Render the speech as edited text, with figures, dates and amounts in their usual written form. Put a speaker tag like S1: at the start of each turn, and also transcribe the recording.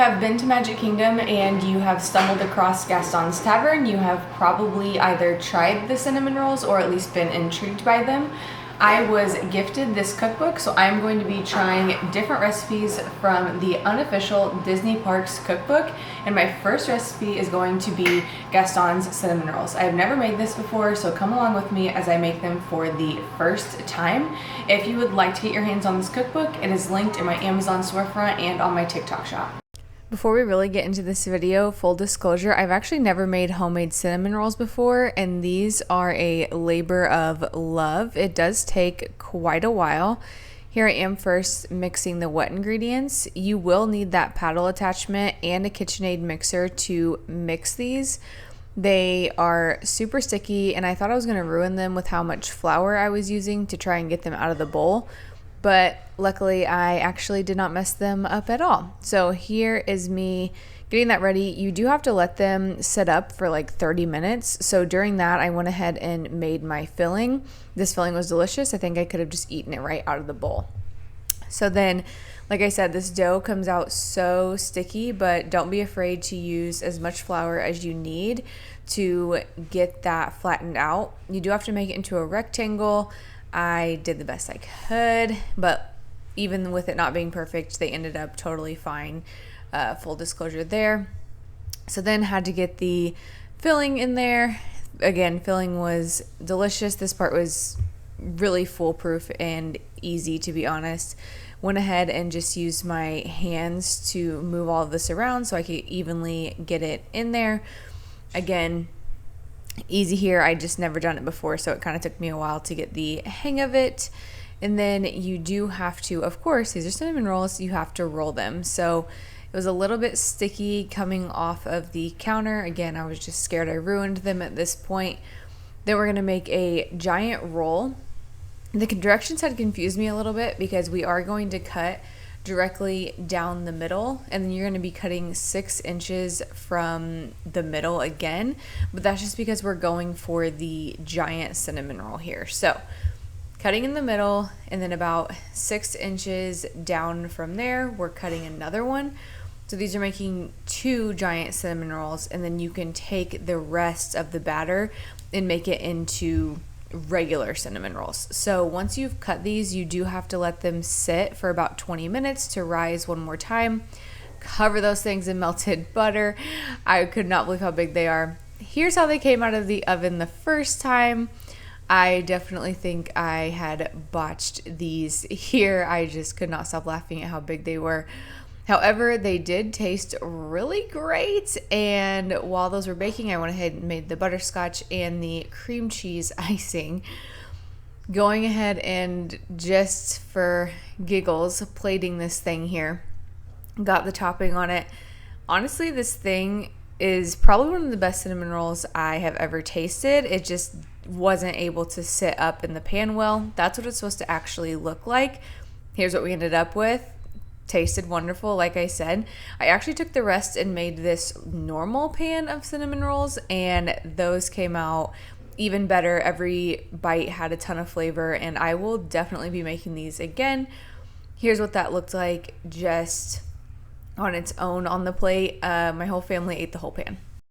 S1: have been to Magic Kingdom and you have stumbled across Gaston's Tavern, you have probably either tried the cinnamon rolls or at least been intrigued by them. I was gifted this cookbook, so I'm going to be trying different recipes from the unofficial Disney Parks cookbook, and my first recipe is going to be Gaston's cinnamon rolls. I have never made this before, so come along with me as I make them for the first time. If you would like to get your hands on this cookbook, it is linked in my Amazon storefront and on my TikTok shop. Before we really get into this video, full disclosure, I've actually never made homemade cinnamon rolls before, and these are a labor of love. It does take quite a while. Here I am first mixing the wet ingredients. You will need that paddle attachment and a KitchenAid mixer to mix these. They are super sticky, and I thought I was going to ruin them with how much flour I was using to try and get them out of the bowl. But luckily I actually did not mess them up at all. So here is me getting that ready. You do have to let them set up for like 30 minutes. So during that, I went ahead and made my filling. This filling was delicious. I think I could have just eaten it right out of the bowl. So then, like I said, this dough comes out so sticky, but don't be afraid to use as much flour as you need to get that flattened out. You do have to make it into a rectangle. I did the best I could, but even with it not being perfect, they ended up totally fine. Full disclosure there. So then had to get the filling in there. Again, filling was delicious. This part was really foolproof and easy, to be honest. Went ahead and just used my hands to move all of this around so I could evenly get it in there. Again, easy here. I just never done it before, so it kind of took me a while to get the hang of it. And then you do have to, of course, these are cinnamon rolls, you have to roll them. So it was a little bit sticky coming off of the counter. Again, I was just scared I ruined them at this point. Then we're going to make a giant roll. The directions had confused me a little bit because we are going to cut directly down the middle, and then you're going to be cutting 6 inches from the middle again, but that's just because we're going for the giant cinnamon roll here. So cutting in the middle, and then about 6 inches down from there we're cutting another one. So these are making 2 giant cinnamon rolls, and then you can take the rest of the batter and make it into regular cinnamon rolls. So once you've cut these, you do have to let them sit for about 20 minutes to rise one more time. Cover those things in melted butter. I could not believe how big they are. Here's how they came out of the oven the first time. I definitely think I had botched these here. I just could not stop laughing at how big they were. However, they did taste really great, and while those were baking, I went ahead and made the butterscotch and the cream cheese icing. Going ahead and, just for giggles, plating this thing here. Got the topping on it. Honestly, this thing is probably one of the best cinnamon rolls I have ever tasted. It just wasn't able to sit up in the pan well. That's what it's supposed to actually look like. Here's what we ended up with. Tasted wonderful, like I said. I actually took the rest and made this normal pan of cinnamon rolls, and those came out even better. Every bite had a ton of flavor, and I will definitely be making these again. Here's what that looked like just on its own on the plate. My whole family ate the whole pan.